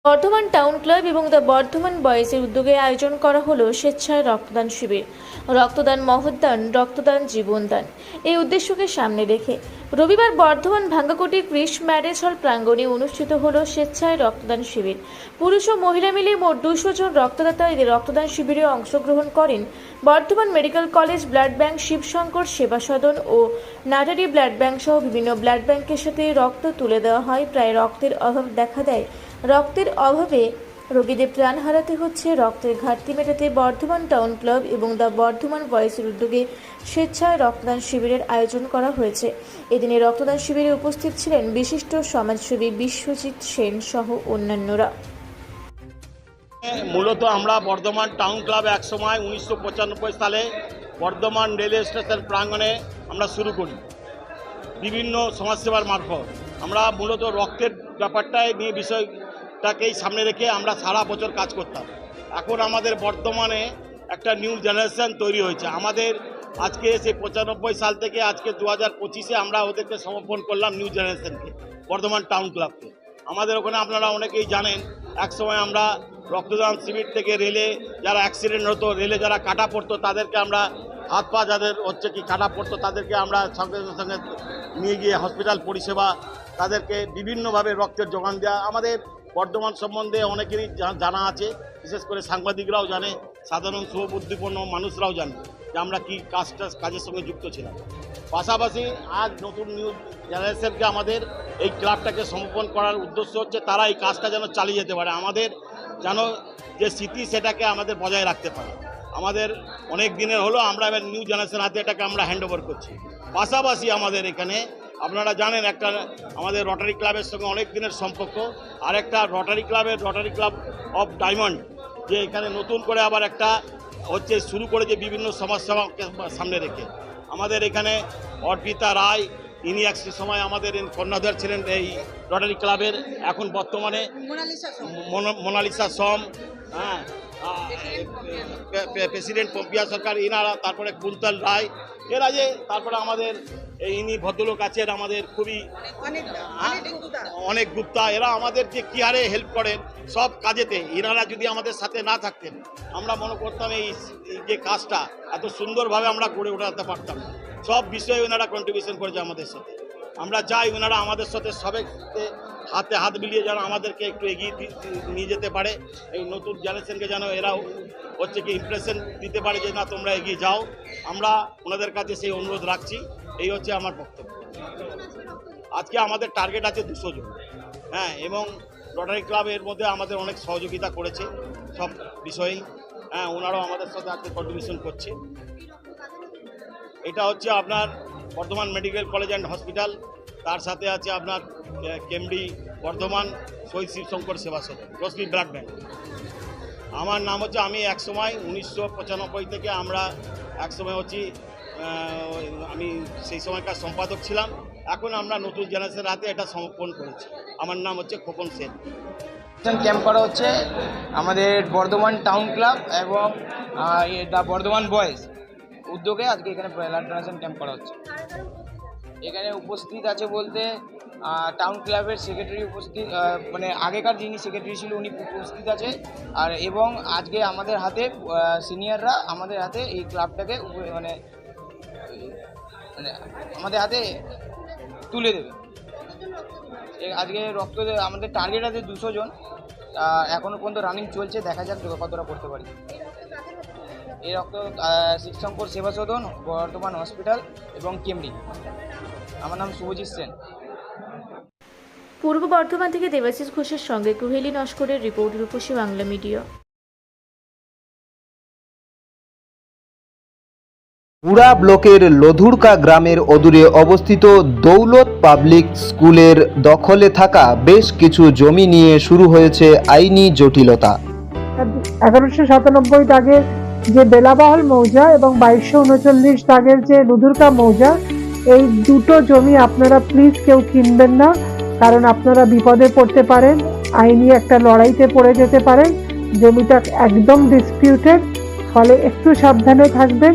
Bardhaman town club এবং the Bardhaman বয়েজের উদ্যোগে আয়োজন করা হলো স্বেচ্ছায় রক্তদান শিবির। রক্তদান মহৎদান, রক্তদান জীবনদান এই উদ্দেশ্যকে সামনে রেখে রবিবার বর্ধমান ভাঙ্গাকুটি ক্রিশ ম্যারেজ হল প্রাঙ্গণে অনুষ্ঠিত হলো স্বেচ্ছায় রক্তদান শিবির। পুরুষ ও মহিলা মিলিয়ে মোট 200 জন রক্তদাতা এই রক্তদান শিবিরে অংশগ্রহণ করেন। Bardhaman medical college blood bank, Shibshankar Seva Sadan ও নাটারি ব্লাড ব্যাংক সহ বিভিন্ন ব্লাড ব্যাংকের সাথে রক্ত তুলে দেওয়া হয়। প্রায় রক্তের অভাব দেখা দেয়। রক্তের অভাবে রোগীদের প্রাণ হারাতে হচ্ছে। রক্তের ঘাটতি মেটাতে বর্ধমান টাউন ক্লাব এবং দ্য বর্ধমান বয়েজের উদ্যোগে স্বেচ্ছায় রক্তদান শিবিরের আয়োজন করা হয়েছে। এদিনে রক্তদান শিবিরে উপস্থিত ছিলেন বিশিষ্ট সমাজসেবী বিশ্বজিৎ সেন সহ অন্যান্যরা। মূলত আমরা বর্ধমান টাউন ক্লাব একসময় 1995 সালে বর্ধমান রেলওয়ে স্টেশন প্রাঙ্গণে আমরা শুরু করি বিভিন্ন সমাজসেবার মারফত। আমরা মূলত রক্তের ব্যাপারটাই নিয়ে বিষয়টাকেই সামনে রেখে আমরা সারা বছর কাজ করতাম। এখন আমাদের বর্তমানে একটা নিউ জেনারেশন তৈরি হয়েছে। আমাদের আজকে সেই 95 সাল থেকে আজকে 2025-এ আমরা ওদেরকে সমর্পণ করলাম নিউ জেনারেশনকে, বর্ধমান টাউন ক্লাবকে। আমাদের ওখানে আপনারা অনেকেই জানেন, একসময় আমরা রক্তদান শিবির থেকে রেলে যারা অ্যাক্সিডেন্ট হতো, রেলে যারা কাটা পড়তো, তাদেরকে আমরা হাত পা যাদের হচ্ছে কি কাটা পড়তো, তাদেরকে আমরা সঙ্গে সঙ্গে নিয়ে গিয়ে হসপিটাল পরিষেবা, তাদেরকে বিভিন্নভাবে রক্তের যোগান দেওয়া। আমাদের বর্ধমান সম্বন্ধে অনেকেরই জানা আছে, বিশেষ করে সাংবাদিকরাও জানে, সাধারণ শুভবুদ্ধিপূর্ণ মানুষরাও জানে যে আমরা কী কাজের সঙ্গে যুক্ত ছিলাম। পাশাপাশি আজ নতুন নিউ জেনারেশনকে আমাদের এই ক্লাবটাকে সমর্পণ করার উদ্দেশ্য হচ্ছে তারা এই কাজটা যেন চালিয়ে যেতে পারে, আমাদের যেন যে স্মৃতি সেটাকে আমাদের বজায় রাখতে পারে। আমাদের অনেক দিনের হলো, আমরা এবার নিউ জেনারেশন হাতে এটাকে আমরা হ্যান্ড ওভার করছি। পাশাপাশি আমাদের এখানে আপনারা জানেন একটা আমাদের রটারি ক্লাবের সঙ্গে অনেক দিনের সম্পর্ক, আর একটা রটারি ক্লাব অফ ডায়মন্ড, যে এখানে নতুন করে আবার একটা হচ্ছে শুরু করেছে বিভিন্ন সমাজসেবাকে সামনে রেখে। আমাদের এখানে অর্পিতা রায়, ইনি এক সময় আমাদের কর্ণধার ছিলেন এই রটারি ক্লাবের, এখন বর্তমানে মোনালিসা সম, হ্যাঁ, প্রেসিডেন্ট পম্পিয়া সরকার, ইনারা, তারপরে কুন্তল রায়, এরা যে, তারপরে আমাদের ইনি ভদ্রলোক আছেন আমাদের খুবই অনেক গুপ্তা, এরা আমাদের যে কি হারে হেল্প করেন সব কাজেতে। এনারা যদি আমাদের সাথে না থাকতেন আমরা মনে করতাম এই যে কাজটা এত সুন্দরভাবে আমরা গড়ে ওঠাতে পারতাম। সব বিষয়ে ওনারা কন্ট্রিবিউশন করেছে আমাদের সাথে। আমরা চাই ওনারা আমাদের সাথে সবাইকে হাতে হাত মিলিয়ে যেন আমাদেরকে একটু এগিয়ে নিয়ে যেতে পারে, এই নতুন জেনারেশনকে যেন এরাও হচ্ছে কি ইমপ্রেশন দিতে পারে যে না তোমরা এগিয়ে যাও। আমরা ওনাদের কাছে সেই অনুরোধ রাখছি। এই হচ্ছে আমার বক্তব্য। আজকে আমাদের টার্গেট আছে 200 জন, হ্যাঁ, এবং রটারি ক্লাবের মধ্যে আমাদের অনেক সহযোগিতা করেছে সব বিষয়েই, হ্যাঁ, ওনারাও আমাদের সাথে আজকে কন্ট্রিবিউশন করছে। এটা হচ্ছে আপনার Bardhaman medical college and hospital, তার সাথে আছে আপনার কেমডি বর্ধমান শহীদ শিবশঙ্কর সেবা সদন, রশ্মি ব্লাড ব্যাংক। আমার নাম হচ্ছে, আমি একসময় 1995 থেকে আমরা একসময় হচ্ছি, আমি সেই সময়কার সম্পাদক ছিলাম। এখন আমরা নতুন জেনারেশনের হাতে এটা সমর্পণ করেছি। আমার নাম হচ্ছে খোকন সেন। ক্যাম্প করা হচ্ছে আমাদের বর্ধমান টাউন ক্লাব এবং দ্য বর্ধমান বয়েজ উদ্যোগে আজকে এখানে ব্লাড ডোনেশন ক্যাম্প করা হচ্ছে। এখানে উপস্থিত আছে বলতে টাউন ক্লাবের সেক্রেটারি উপস্থিত, মানে আগেকার যিনি সেক্রেটারি ছিল উনি উপস্থিত আছে, আর এবং আজকে আমাদের হাতে সিনিয়ররা আমাদের হাতে এই ক্লাবটাকে মানে আমাদের হাতে তুলে দেবে। আজকে রক্ত আমাদের টার্গেট আছে 200 জন, এখনও পর্যন্ত রানিং চলছে, দেখা যাক কতটা করতে পারি। এই রক্ত শিবশঙ্কর সেবা সদন, বর্ধমান হসপিটাল এবং কেমডি। আমার নাম শুভজিৎ সেন। পূর্ব বর্ধমান থেকে দেবাশিস ঘোষের সঙ্গে কুহেলি নস্করের রিপোর্ট, রূপসী বাংলা মিডিয়া। পুরা ব্লকের লধুরকা গ্রামের অদূরে অবস্থিত দৌলত পাবলিক স্কুলের দখলে থাকা বেশ কিছু জমি নিয়ে শুরু হয়েছে আইনি জটিলতা। 1197 দাগের যে বেলাবাহল মৌজা এবং 2239 দাগের যে লুধুরকা মৌজা, এই দুটো জমি আপনারা প্লিজ কেউ কিনবেন না, কারণ আপনারা বিপদে পড়তে পারেন, আইনি একটা লড়াইতে পড়ে যেতে পারেন। জমিটা একদম ডিসপিউটেড, ফলে একটু সাবধানে থাকবেন।